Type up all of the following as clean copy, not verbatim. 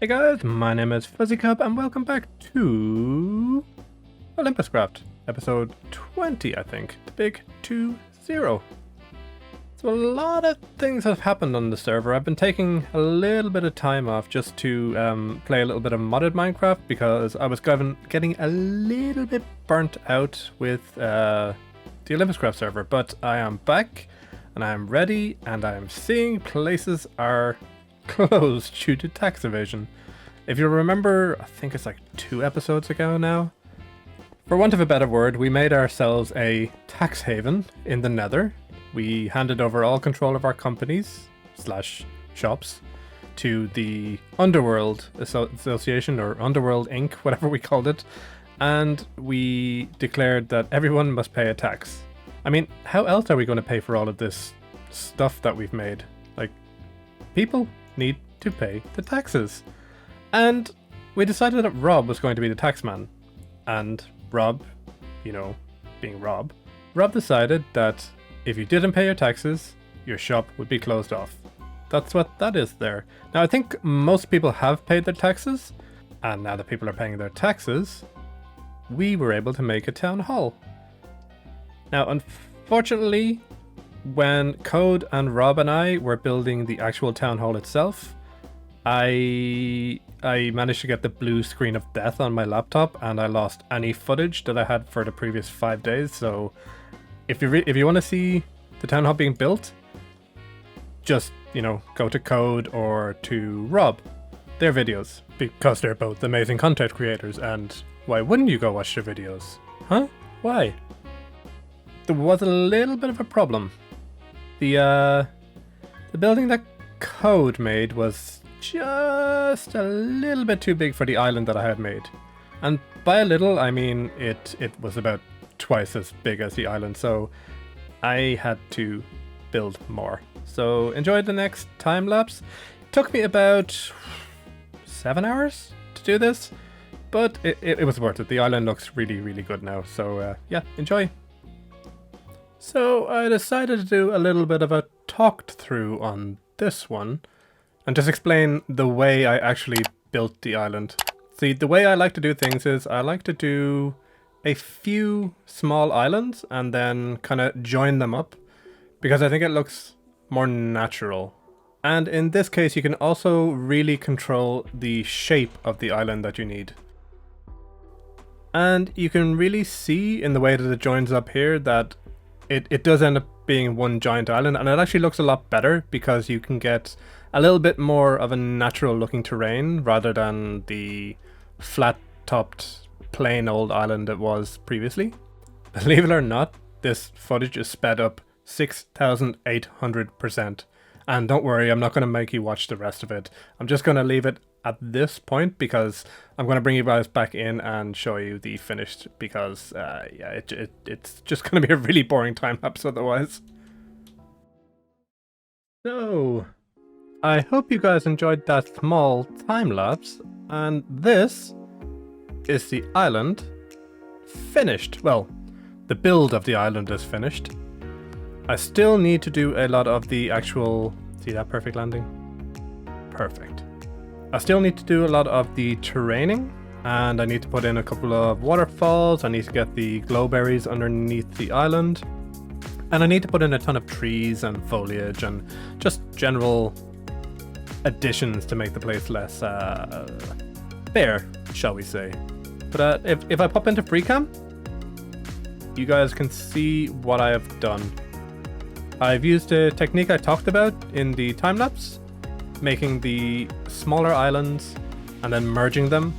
Hey guys, my name is Fuzzy Cub and welcome back to Olympuscraft, episode 20 I think, the big 2-0. So a lot of things have happened on the server. I've been taking a little bit of time off just to play a little bit of modded Minecraft because I was getting a little bit burnt out with the Olympuscraft server, but I am back and I am ready and I am seeing places are closed due to tax evasion. If you remember, I think it's like 2 episodes ago now, for want of a better word, we made ourselves a tax haven in the Nether. We handed over all control of our companies / shops to the Underworld Association, or Underworld Inc., whatever we called it, and we declared that everyone must pay a tax. I mean, how else are we going to pay for all of this stuff that we've made? Like, people need to pay the taxes. And we decided that Rob was going to be the taxman. And Rob, you know, being Rob decided that if you didn't pay your taxes, your shop would be closed off. That's what that is there. Now, I think most people have paid their taxes, and now that people are paying their taxes, we were able to make a town hall. Now, unfortunately, when Code and Rob and I were building the actual town hall itself, I managed to get the blue screen of death on my laptop, and I lost any footage that I had for the previous 5 days. So if you want to see the town hall being built, just, you know, go to Code or to Rob, their videos, because they're both amazing content creators. And why wouldn't you go watch their videos? Huh? Why? There was a little bit of a problem. The building that Code made was just a little bit too big for the island that I had made. And by a little, I mean it was about twice as big as the island, so I had to build more. So enjoy the next time lapse. It took me about 7 hours to do this, but it was worth it. The island looks really, really good now, so yeah, enjoy. So I decided to do a little bit of a talked through on this one and just explain the way I actually built the island. See, the way I like to do things is I like to do a few small islands and then kind of join them up because I think it looks more natural. And in this case, you can also really control the shape of the island that you need. And you can really see in the way that it joins up here that it does end up being one giant island, and it actually looks a lot better because you can get a little bit more of a natural looking terrain rather than the flat topped plain old island it was previously. Believe it or not, this footage is sped up 6,800%. And don't worry, I'm not going to make you watch the rest of it. I'm just going to leave it at this point because I'm going to bring you guys back in and show you the finished, because yeah, it's just going to be a really boring time lapse otherwise. So, I hope you guys enjoyed that small time lapse, and this is the island finished. Well, the build of the island is finished. I still need to do a lot of the actual... See that perfect landing? Perfect. I still need to do a lot of the terraining, and I need to put in a couple of waterfalls. I need to get the glowberries underneath the island, and I need to put in a ton of trees and foliage and just general additions to make the place less bare, shall we say. But if I pop into FreeCam, you guys can see what I have done. I've used a technique I talked about in the time-lapse, making the smaller islands and then merging them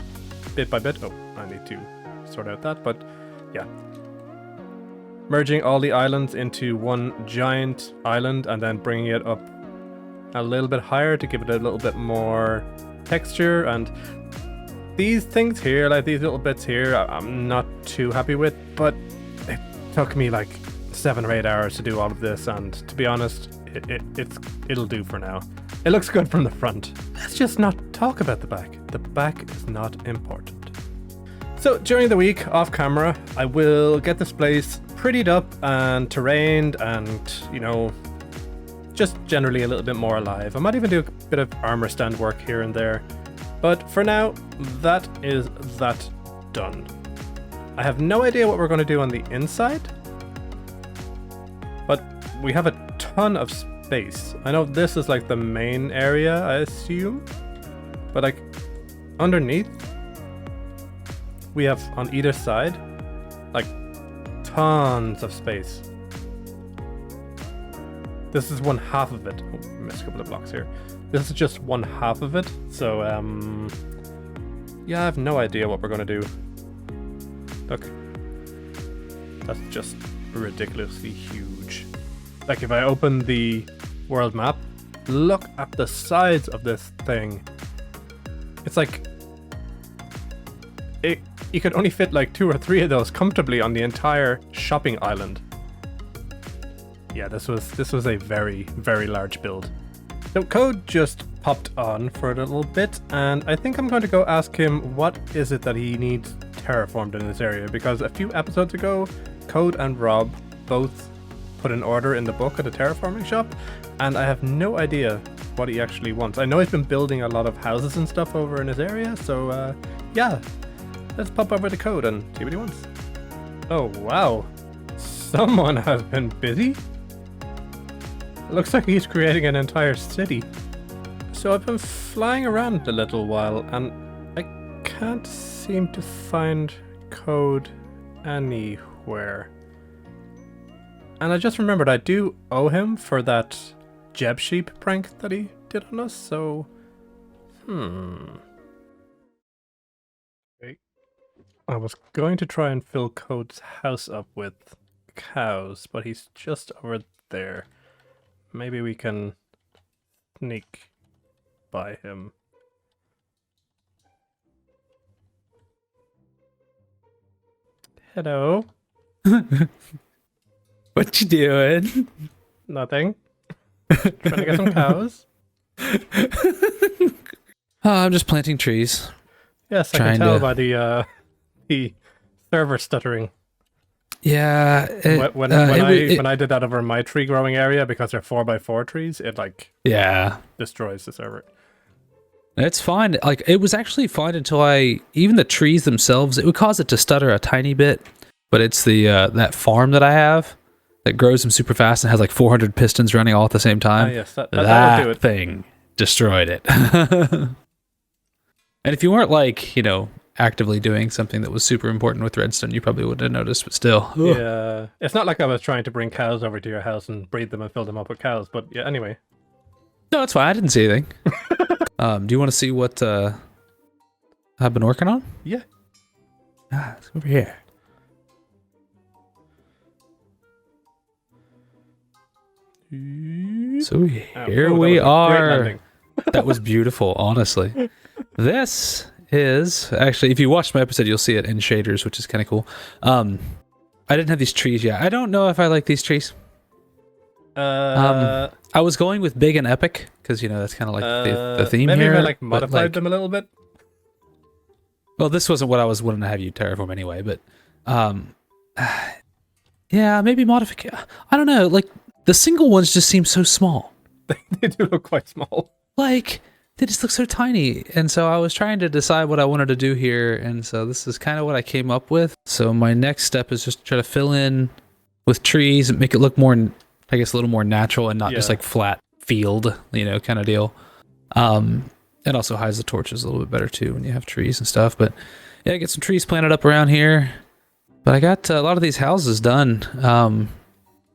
bit by bit. Oh, I need to sort out that, but yeah. Merging all the islands into one giant island and then bringing it up a little bit higher to give it a little bit more texture. And these things here, like these little bits here, I'm not too happy with, but it took me like 7 or 8 hours to do all of this, and to be honest, it'll do for now. It looks good from the front. Let's just not talk about the back. The back is not important. So during the week off camera, I will get this place prettied up and terrained and, you know, just generally a little bit more alive. I might even do a bit of armor stand work here and there. But for now, that is that done. I have no idea what we're going to do on the inside, but we have a ton of space. I know this is like the main area, I assume, but like underneath, we have on either side like tons of space. This is one half of it. Oh, I missed a couple of blocks here. This is just one half of it, so yeah, I have no idea what we're gonna do. Look, that's just ridiculously huge. Like if I open the world map, look at the size of this thing. It's like you could only fit like 2 or 3 of those comfortably on the entire shopping island. Yeah, this was a very, very large build. So Code just popped on for a little bit, and I think I'm going to go ask him what is it that he needs terraformed in this area, because a few episodes ago, Code and Rob both put an order in the book at a terraforming shop, and I have no idea what he actually wants. I know he's been building a lot of houses and stuff over in his area, so yeah, let's pop over to Code and see what he wants. Oh wow, someone has been busy. Looks like he's creating an entire city. So I've been flying around a little while and I can't seem to find Code anywhere. And I just remembered I do owe him for that Jeb sheep prank that he did on us, so okay. I was going to try and fill Code's house up with cows, but he's just over there. Maybe we can sneak by him. Hello. What you doing? Nothing. Trying to get some cows. I'm just planting trees. Yes, I can tell by the server stuttering. Yeah. When I did that over my tree growing area, because they're 4x4 trees, it like destroys the server. It's fine. Like it was actually fine until even the trees themselves, it would cause it to stutter a tiny bit. But it's the that farm that I have that grows them super fast and has like 400 pistons running all at the same time. Yes, that'll do it. Thing destroyed it. And if you weren't like, actively doing something that was super important with redstone, you probably wouldn't have noticed, but still. Yeah. It's not like I was trying to bring cows over to your house and breed them and fill them up with cows, but yeah, anyway. No, it's fine. I didn't see anything. Do you want to see what I've been working on? Yeah. It's over here. So here we are. That was beautiful, honestly. This is actually, if you watched my episode, you'll see it in shaders, which is kind of cool. I didn't have these trees yet. I don't know if I like these trees. I was going with big and epic because that's kind of like the theme maybe here. Maybe I like modified them a little bit. Well, this wasn't what I was wanting to have you terraform anyway, but yeah, maybe modification. I don't know. Like the single ones just seem so small. They do look quite small. Like they just look so tiny, and so I was trying to decide what I wanted to do here, and so this is kind of what I came up with. So my next step is just to try to fill in with trees and make it look more, I guess, a little more natural and not just like flat field, kind of deal. It also hides the torches a little bit better too when you have trees and stuff. But yeah, get some trees planted up around here. But I got a lot of these houses done.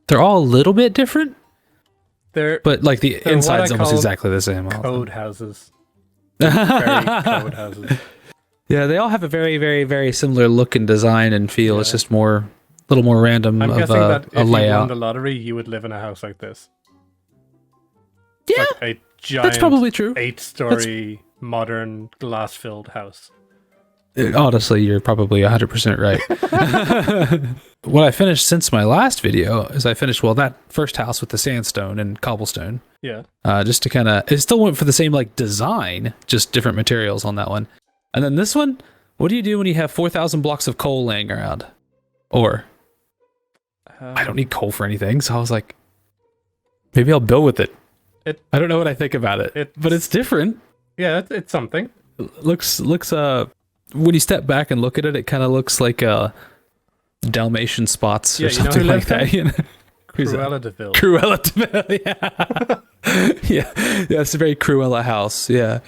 They're all a little bit different. But like the inside's almost exactly the same. Code houses. Very code houses. Yeah, they all have a very, very, very similar look and design and feel. Yeah. It's just a little more random. I'm guessing that if you won the lottery, you would live in a house like this. Yeah, like a giant, that's probably true. 8-story modern glass-filled house. Honestly, you're probably 100% right. What I finished since my last video is I finished, that first house with the sandstone and cobblestone. Yeah. Just to kind of, it still went for the same like design, just different materials on that one. And then this one, what do you do when you have 4,000 blocks of coal laying around? Or, I don't need coal for anything. So I was like, maybe I'll build with it. I don't know what I think about it, but it's different. Yeah, it's something. looks when you step back and look at it, it kind of looks like Dalmatian spots or something like that. You know? Cruella de Vil. Cruella de Vil, yeah. Yeah, it's a very Cruella house, yeah.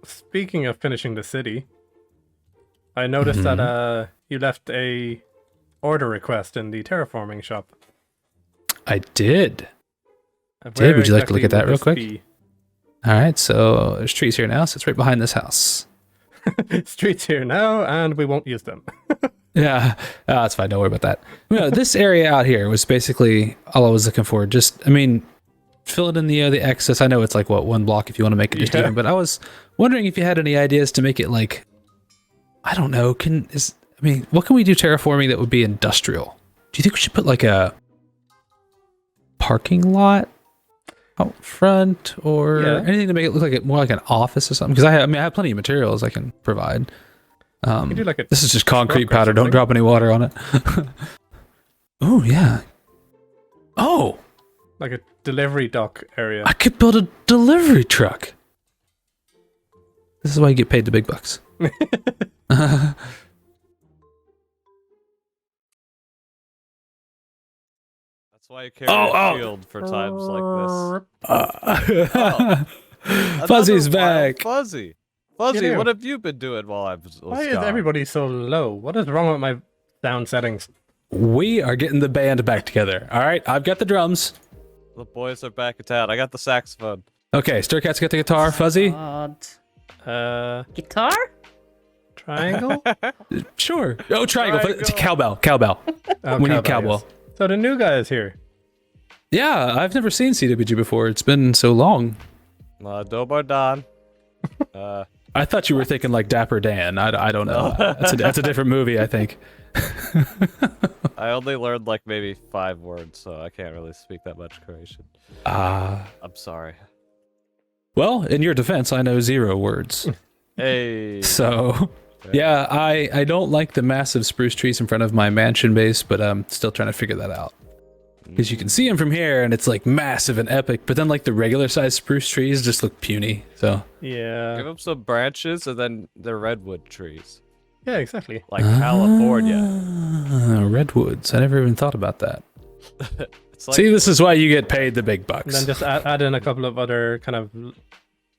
Speaking of finishing the city, I noticed that you left a order request in the terraforming shop. I did. Where Would you like to exactly look at that would real this quick? be? All right, so there's trees here now, so it's right behind this house. Streets here now, and we won't use them. Yeah, that's fine. Don't worry about that. No, this area out here was basically all I was looking for. Just, I mean, fill it in the excess. I know it's like, what, 1 block if you want to make it just even, but I was wondering if you had any ideas to make it like, I don't know, what can we do terraforming that would be industrial? Do you think we should put like a parking lot out front or anything to make it look like more like an office or something? Because I have plenty of materials I can provide. You do like This is just concrete powder. Don't drop any water on it. Oh, yeah. Oh! like a delivery dock area. I could build a delivery truck. This is why you get paid the big bucks. That's why you carry a shield for times like this. Fuzzy's back. Fuzzy. Fuzzy, what have you been doing while I was Why is everybody so low? What is wrong with my sound settings? We are getting the band back together. All right, I've got the drums. The boys are back in town. I got the saxophone. Okay, Stircat's got the guitar. Fuzzy? Guitar? Triangle? Sure. Oh, triangle. Cowbell. Oh, We need cowbell. yes. So the new guy is here. Yeah, I've never seen CWG before. It's been so long. Dobar Don. I thought you were thinking like Dapper Dan. I don't know. That's a different movie, I think. I only learned like maybe 5 words, so I can't really speak that much Croatian. I'm sorry. Well, in your defense, I know 0 words. Hey. So, yeah, I don't like the massive spruce trees in front of my mansion base, but I'm still trying to figure that out. Because you can see them from here, and it's like massive and epic, but then like the regular sized spruce trees just look puny. So Yeah. Give them some branches, and then they're redwood trees. Yeah, exactly. Like California. Redwoods. I never even thought about that. It's like, See, this is why you get paid the big bucks. And then just add in a couple of other kind of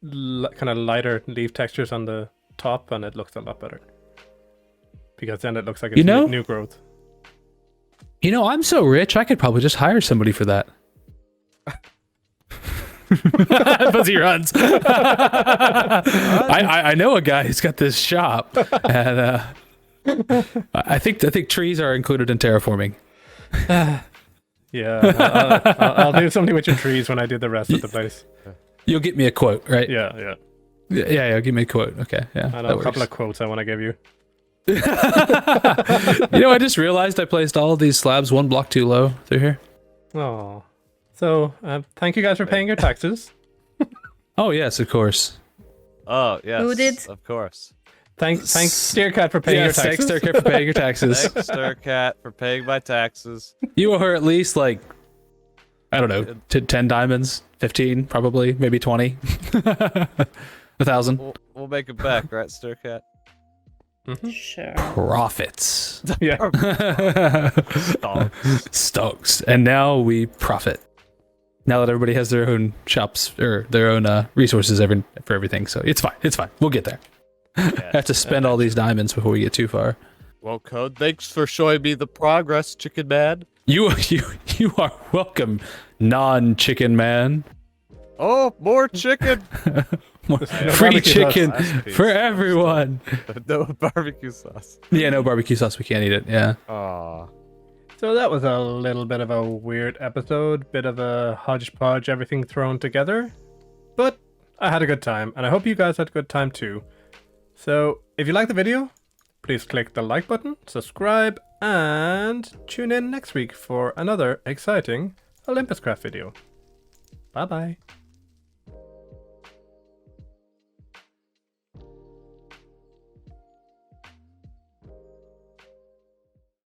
lighter leaf textures on the top, and it looks a lot better. Because then it looks like it's new growth. You know, I'm so rich, I could probably just hire somebody for that. Fuzzy runs. I know a guy who's got this shop, and I think trees are included in terraforming. Yeah, I'll do something with your trees when I do the rest of the place. You'll get me a quote, right? Yeah. Yeah, give me a quote. Okay, yeah. I know a couple of quotes I want to give you. You know, I just realized I placed all of these slabs 1 block too low through here. Oh, so thank you guys for paying your taxes. Oh yes, of course. Oh yes. Who did? Of course. Thanks, Steercat for paying your taxes. Thanks, Stircat, for paying your taxes. Thanks, Stircat, for paying my taxes. You owe her at least like, I don't know, 10 diamonds, 15 probably, maybe 20, 1,000. We'll make it back, right, Stircat? Sure. Profits. Yeah. Stokes. And now we profit. Now that everybody has their own shops or their own resources for everything, so it's fine. We'll get there. I have to spend all these diamonds before we get too far. Well, Code, thanks for showing me the progress, Chicken Man. You are welcome, non-chicken man. Oh, more chicken! Free chicken for everyone. No barbecue sauce. Yeah, no barbecue sauce. We can't eat it. Yeah. Aw. So that was a little bit of a weird episode, bit of a hodgepodge, everything thrown together. But I had a good time, and I hope you guys had a good time too. So if you liked the video, please click the like button, subscribe, and tune in next week for another exciting Olympuscraft video. Bye bye.